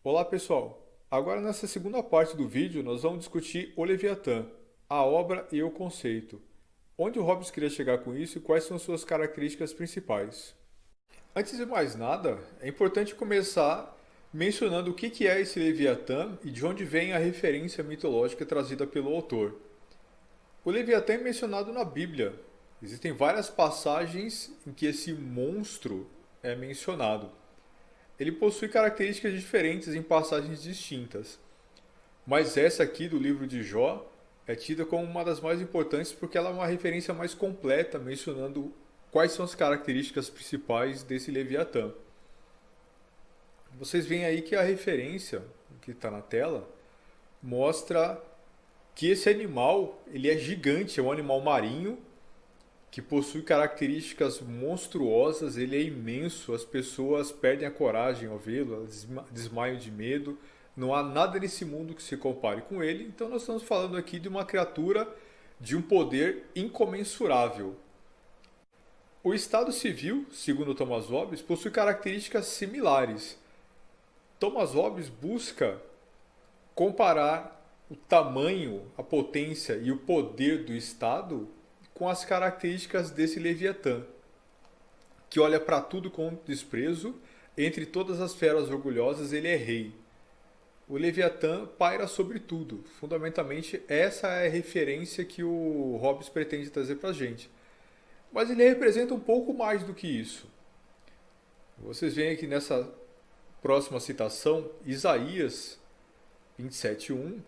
Olá pessoal, agora nessa segunda parte do vídeo nós vamos discutir o Leviatã, a obra e o conceito. Onde o Hobbes queria chegar com isso e quais são suas características principais. Antes de mais nada, é importante começar mencionando o que é esse Leviatã e de onde vem a referência mitológica trazida pelo autor. O Leviatã é mencionado na Bíblia. Existem várias passagens em que esse monstro é mencionado. Ele possui características diferentes em passagens distintas, mas essa aqui do livro de Jó é tida como uma das mais importantes porque ela é uma referência mais completa, mencionando quais são as características principais desse Leviatã. Vocês veem aí que a referência que está na tela mostra que esse animal ele é gigante, é um animal marinho que possui características monstruosas, ele é imenso, as pessoas perdem a coragem ao vê-lo, elas desmaiam de medo. Não há nada nesse mundo que se compare com ele, então nós estamos falando aqui de uma criatura de um poder incomensurável. O Estado Civil, segundo Thomas Hobbes, possui características similares. Thomas Hobbes busca comparar o tamanho, a potência e o poder do Estado com as características desse Leviatã, que olha para tudo com desprezo, entre todas as feras orgulhosas ele é rei. O Leviatã paira sobre tudo. Fundamentalmente, essa é a referência que o Hobbes pretende trazer para a gente. Mas ele representa um pouco mais do que isso. Vocês veem aqui nessa próxima citação, Isaías 27:1,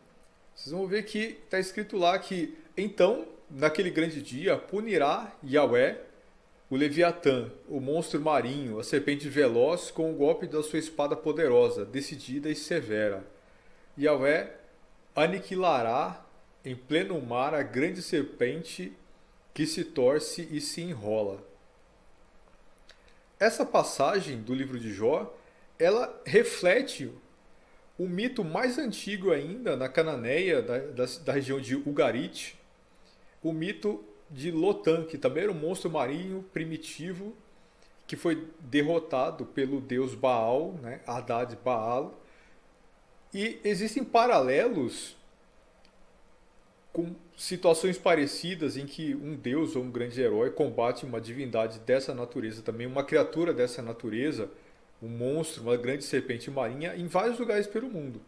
vocês vão ver que está escrito lá que então, naquele grande dia, punirá Yahweh o Leviatã, o monstro marinho, a serpente veloz, com o golpe da sua espada poderosa, decidida e severa. Yahweh aniquilará em pleno mar a grande serpente que se torce e se enrola. Essa passagem do livro de Jó, ela reflete o mito mais antigo ainda na Cananeia, da região de Ugarit, o mito de Lotan, que também era um monstro marinho primitivo que foi derrotado pelo deus Baal, né, Hadad Baal. E existem paralelos com situações parecidas em que um deus ou um grande herói combate uma divindade dessa natureza também, uma criatura dessa natureza, um monstro, uma grande serpente marinha, em vários lugares pelo mundo.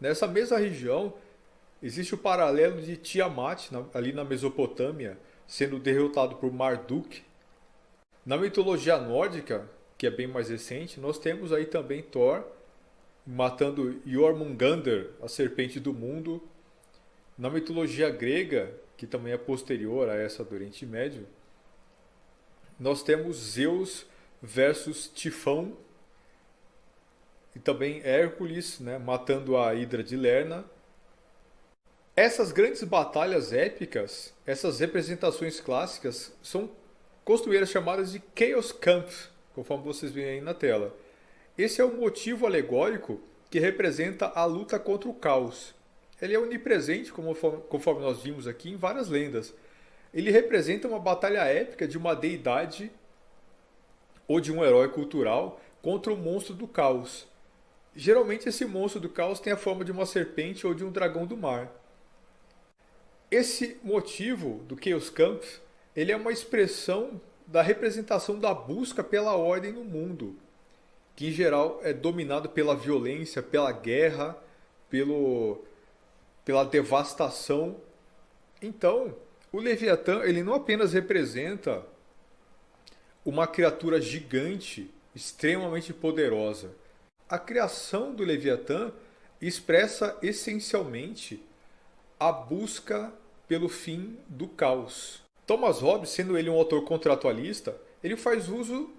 Nessa mesma região, existe o paralelo de Tiamat, ali na Mesopotâmia, sendo derrotado por Marduk. Na mitologia nórdica, que é bem mais recente, nós temos aí também Thor matando Jormungandr, a serpente do mundo. Na mitologia grega, que também é posterior a essa do Oriente Médio, nós temos Zeus versus Tifão e também Hércules, né, matando a Hidra de Lerna. Essas grandes batalhas épicas, essas representações clássicas, são costureiras chamadas de Chaos Kampf, conforme vocês veem aí na tela. Esse é o motivo alegórico que representa a luta contra o caos. Ele é onipresente, conforme nós vimos aqui, em várias lendas. Ele representa uma batalha épica de uma deidade ou de um herói cultural contra o monstro do caos. Geralmente esse monstro do caos tem a forma de uma serpente ou de um dragão do mar. Esse motivo do Chaos Kampf, ele é uma expressão da representação da busca pela ordem no mundo, que em geral é dominado pela violência, pela guerra, pela devastação. Então, o Leviatã ele não apenas representa uma criatura gigante, extremamente poderosa. A criação do Leviatã expressa essencialmente a busca pelo fim do caos. Thomas Hobbes, sendo ele um autor contratualista, ele faz uso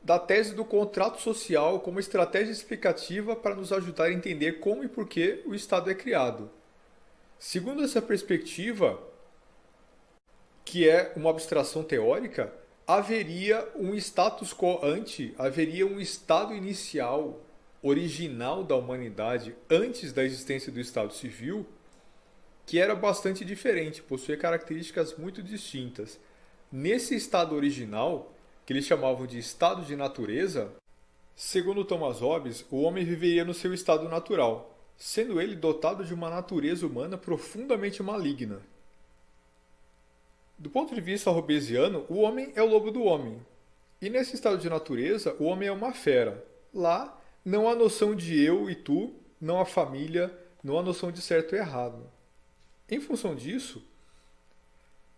da tese do contrato social como estratégia explicativa para nos ajudar a entender como e por que o Estado é criado. Segundo essa perspectiva, que é uma abstração teórica, haveria um status quo ante, haveria um estado inicial, original da humanidade, antes da existência do Estado Civil, que era bastante diferente, possuía características muito distintas. Nesse estado original, que eles chamavam de estado de natureza, Segundo Thomas Hobbes, o homem viveria no seu estado natural, sendo ele dotado de uma natureza humana profundamente maligna. Do ponto de vista hobbesiano, o homem é o lobo do homem. E nesse estado de natureza, o homem é uma fera. Lá, não há noção de eu e tu, não há família, não há noção de certo e errado. Em função disso,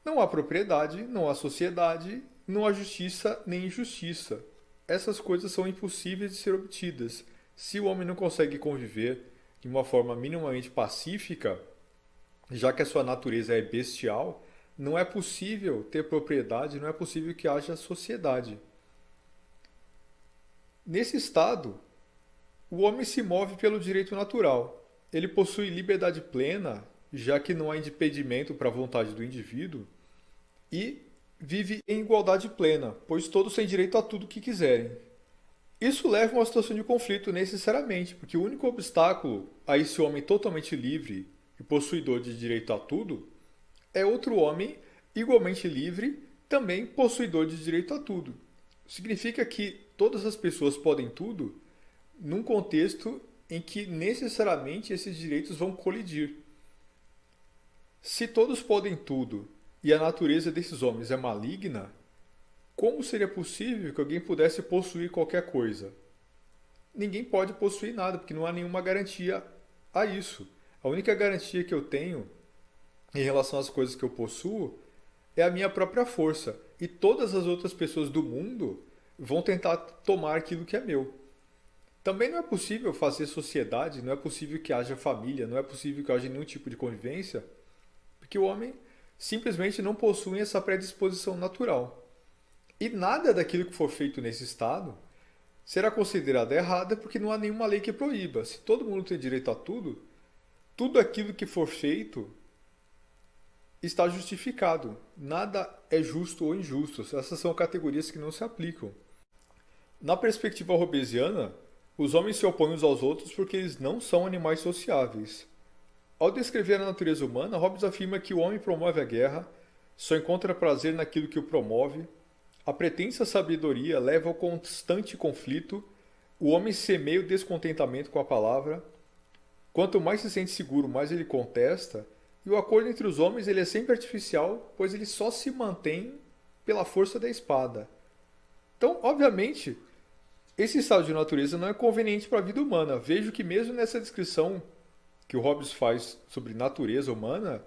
não há propriedade, não há sociedade, não há justiça nem injustiça. Essas coisas são impossíveis de ser obtidas. Se o homem não consegue conviver de uma forma minimamente pacífica, já que a sua natureza é bestial, não é possível ter propriedade, não é possível que haja sociedade. Nesse estado, o homem se move pelo direito natural. Ele possui liberdade plena, já que não há impedimento para a vontade do indivíduo, e vive em igualdade plena, pois todos têm direito a tudo o que quiserem. Isso leva a uma situação de conflito necessariamente, porque o único obstáculo a esse homem totalmente livre e possuidor de direito a tudo é outro homem igualmente livre, também possuidor de direito a tudo. Significa que todas as pessoas podem tudo num contexto em que necessariamente esses direitos vão colidir. Se todos podem tudo e a natureza desses homens é maligna, como seria possível que alguém pudesse possuir qualquer coisa? Ninguém pode possuir nada, porque não há nenhuma garantia a isso. A única garantia que eu tenho em relação às coisas que eu possuo é a minha própria força. E todas as outras pessoas do mundo vão tentar tomar aquilo que é meu. Também não é possível fazer sociedade, não é possível que haja família, não é possível que haja nenhum tipo de convivência, porque o homem simplesmente não possui essa predisposição natural. E nada daquilo que for feito nesse estado será considerado errado porque não há nenhuma lei que proíba. Se todo mundo tem direito a tudo, tudo aquilo que for feito está justificado. Nada é justo ou injusto. Essas são categorias que não se aplicam. Na perspectiva hobbesiana, os homens se opõem uns aos outros porque eles não são animais sociáveis. Ao descrever a natureza humana, Hobbes afirma que o homem promove a guerra, só encontra prazer naquilo que o promove, a pretensa sabedoria leva ao constante conflito, o homem semeia o descontentamento com a palavra, quanto mais se sente seguro, mais ele contesta, e o acordo entre os homens ele é sempre artificial, pois ele só se mantém pela força da espada. Então, obviamente, esse estado de natureza não é conveniente para a vida humana. Vejo que mesmo nessa descrição que o Hobbes faz sobre natureza humana,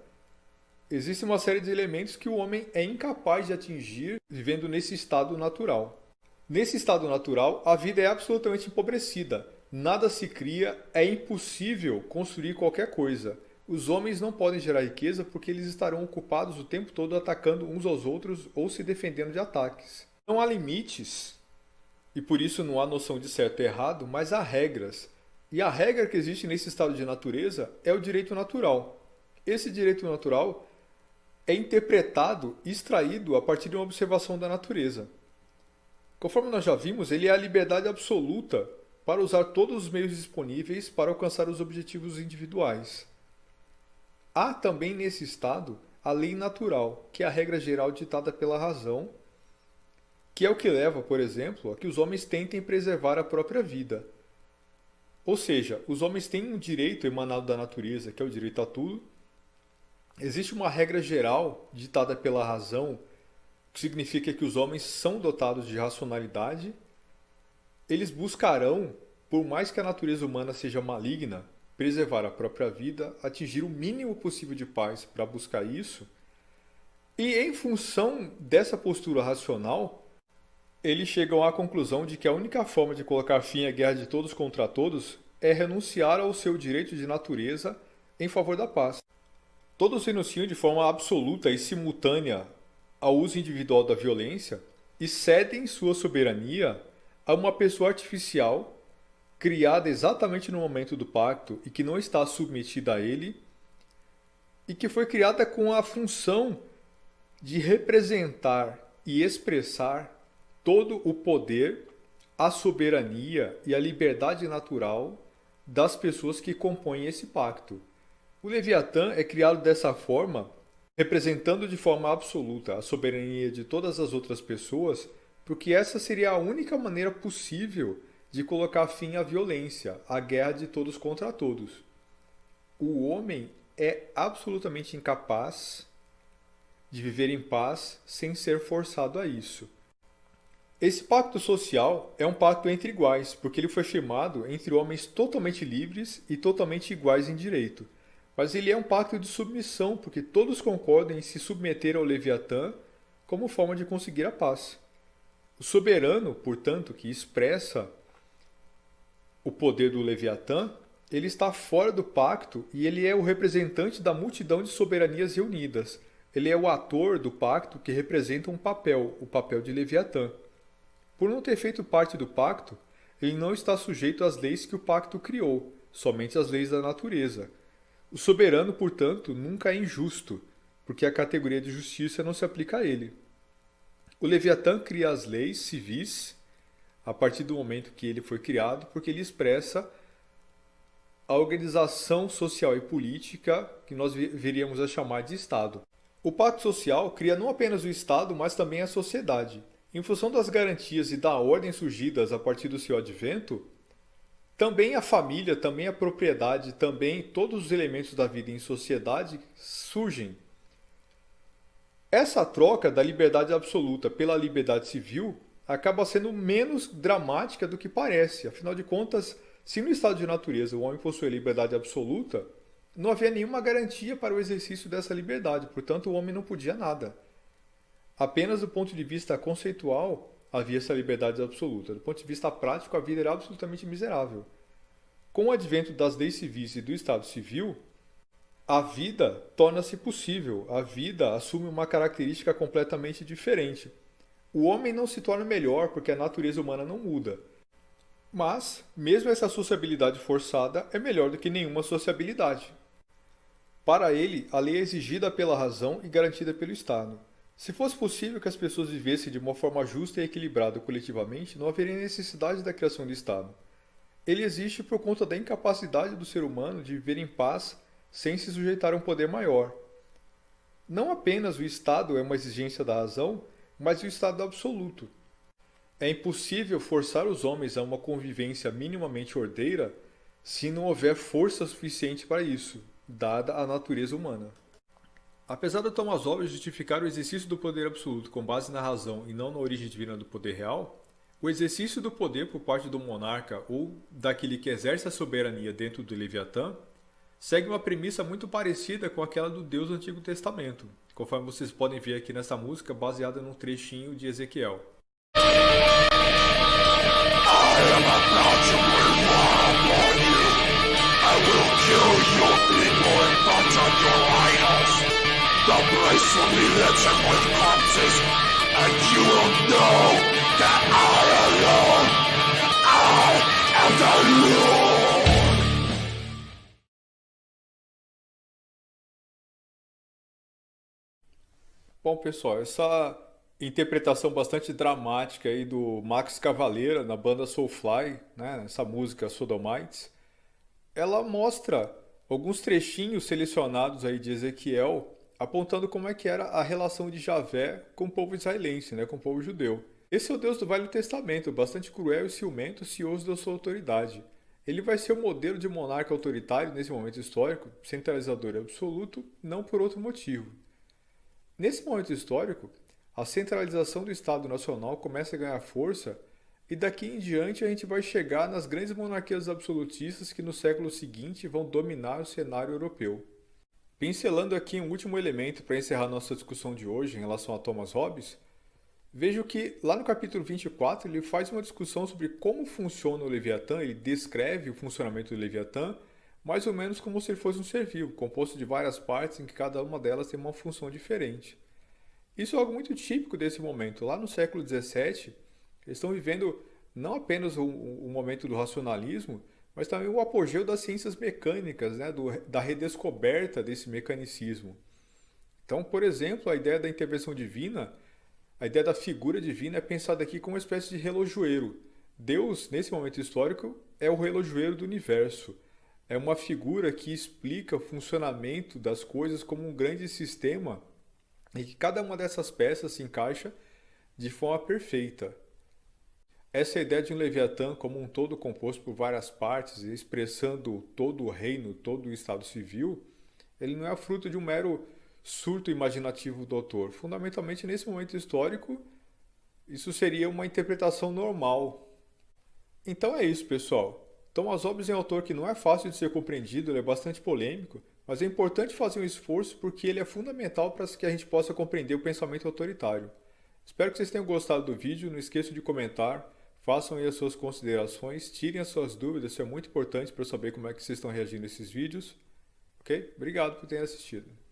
existe uma série de elementos que o homem é incapaz de atingir vivendo nesse estado natural. Nesse estado natural, a vida é absolutamente empobrecida. Nada se cria, é impossível construir qualquer coisa. Os homens não podem gerar riqueza porque eles estarão ocupados o tempo todo atacando uns aos outros ou se defendendo de ataques. Não há limites, e por isso não há noção de certo e errado, mas há regras. E a regra que existe nesse estado de natureza é o direito natural. Esse direito natural é interpretado e extraído a partir de uma observação da natureza. Conforme nós já vimos, ele é a liberdade absoluta para usar todos os meios disponíveis para alcançar os objetivos individuais. Há também nesse estado a lei natural, que é a regra geral ditada pela razão, que é o que leva, por exemplo, a que os homens tentem preservar a própria vida. Ou seja, os homens têm um direito emanado da natureza, que é o direito a tudo. Existe uma regra geral ditada pela razão, que significa que os homens são dotados de racionalidade. Eles buscarão, por mais que a natureza humana seja maligna, preservar a própria vida, atingir o mínimo possível de paz para buscar isso. E em função dessa postura racional, eles chegam à conclusão de que a única forma de colocar fim à guerra de todos contra todos é renunciar ao seu direito de natureza em favor da paz. Todos renunciam de forma absoluta e simultânea ao uso individual da violência e cedem sua soberania a uma pessoa artificial criada exatamente no momento do pacto e que não está submetida a ele e que foi criada com a função de representar e expressar todo o poder, a soberania e a liberdade natural das pessoas que compõem esse pacto. O Leviatã é criado dessa forma, representando de forma absoluta a soberania de todas as outras pessoas, porque essa seria a única maneira possível de colocar fim à violência, à guerra de todos contra todos. O homem é absolutamente incapaz de viver em paz sem ser forçado a isso. Esse pacto social é um pacto entre iguais, porque ele foi firmado entre homens totalmente livres e totalmente iguais em direito. Mas ele é um pacto de submissão, porque todos concordam em se submeter ao Leviatã como forma de conseguir a paz. O soberano, portanto, que expressa o poder do Leviatã, ele está fora do pacto e ele é o representante da multidão de soberanias reunidas. Ele é o ator do pacto que representa um papel, o papel de Leviatã. Por não ter feito parte do pacto, ele não está sujeito às leis que o pacto criou, somente às leis da natureza. O soberano, portanto, nunca é injusto, porque a categoria de justiça não se aplica a ele. O Leviatã cria as leis civis a partir do momento que ele foi criado, porque ele expressa a organização social e política que nós viríamos a chamar de Estado. O Pacto Social cria não apenas o Estado, mas também a sociedade. Em função das garantias e da ordem surgidas a partir do seu advento, também a família, também a propriedade, também todos os elementos da vida em sociedade surgem. Essa troca da liberdade absoluta pela liberdade civil acaba sendo menos dramática do que parece. Afinal de contas, se no estado de natureza o homem possui liberdade absoluta, não havia nenhuma garantia para o exercício dessa liberdade, portanto o homem não podia nada. Apenas do ponto de vista conceitual havia essa liberdade absoluta. Do ponto de vista prático, a vida era absolutamente miserável. Com o advento das leis civis e do Estado Civil, a vida torna-se possível, a vida assume uma característica completamente diferente. O homem não se torna melhor porque a natureza humana não muda. Mas, mesmo essa sociabilidade forçada é melhor do que nenhuma sociabilidade. Para ele, a lei é exigida pela razão e garantida pelo Estado. Se fosse possível que as pessoas vivessem de uma forma justa e equilibrada coletivamente, não haveria necessidade da criação do Estado. Ele existe por conta da incapacidade do ser humano de viver em paz sem se sujeitar a um poder maior. Não apenas o Estado é uma exigência da razão, mas o Estado absoluto. É impossível forçar os homens a uma convivência minimamente ordeira se não houver força suficiente para isso, dada a natureza humana. Apesar do Thomas Hobbes justificar o exercício do poder absoluto com base na razão e não na origem divina do poder real, o exercício do poder por parte do monarca ou daquele que exerce a soberania dentro do Leviatã segue uma premissa muito parecida com aquela do Deus do Antigo Testamento, conforme vocês podem ver aqui nessa música baseada num trechinho de Ezequiel. The place will be littered with corpses, and you will know that I am the Lord. Bom, pessoal, essa interpretação bastante dramática aí do Max Cavalera na banda Soulfly, né, essa música Sodomites, ela mostra alguns trechinhos selecionados aí de Ezequiel apontando como é que era a relação de Javé com o povo israelense, né, com o povo judeu. Esse é o Deus do Velho Testamento, bastante cruel e ciumento, cioso da sua autoridade. Ele vai ser o modelo de monarca autoritário nesse momento histórico, centralizador e absoluto, não por outro motivo. Nesse momento histórico, a centralização do Estado Nacional começa a ganhar força e daqui em diante a gente vai chegar nas grandes monarquias absolutistas que no século seguinte vão dominar o cenário europeu. Pincelando aqui um último elemento para encerrar nossa discussão de hoje em relação a Thomas Hobbes, vejo que lá no capítulo 24 ele faz uma discussão sobre como funciona o Leviatã, ele descreve o funcionamento do Leviatã, mais ou menos como se ele fosse um ser vivo, composto de várias partes em que cada uma delas tem uma função diferente. Isso é algo muito típico desse momento. Lá no século XVII, eles estão vivendo não apenas o momento do racionalismo, mas também o apogeu das ciências mecânicas, né, da redescoberta desse mecanicismo. Então, por exemplo, a ideia da intervenção divina, a ideia da figura divina é pensada aqui como uma espécie de relojoeiro. Deus, nesse momento histórico, é o relojoeiro do universo. É uma figura que explica o funcionamento das coisas como um grande sistema e que cada uma dessas peças se encaixa de forma perfeita. Essa ideia de um Leviatã como um todo composto por várias partes e expressando todo o reino, todo o estado civil, ele não é fruto de um mero surto imaginativo do autor. Fundamentalmente, nesse momento histórico, isso seria uma interpretação normal. Então é isso, pessoal. Thomas Hobbes é um autor que não é fácil de ser compreendido, ele é bastante polêmico, mas é importante fazer um esforço porque ele é fundamental para que a gente possa compreender o pensamento autoritário. Espero que vocês tenham gostado do vídeo, não esqueçam de comentar, façam aí as suas considerações, tirem as suas dúvidas, isso é muito importante para eu saber como é que vocês estão reagindo a esses vídeos. Ok? Obrigado por terem assistido.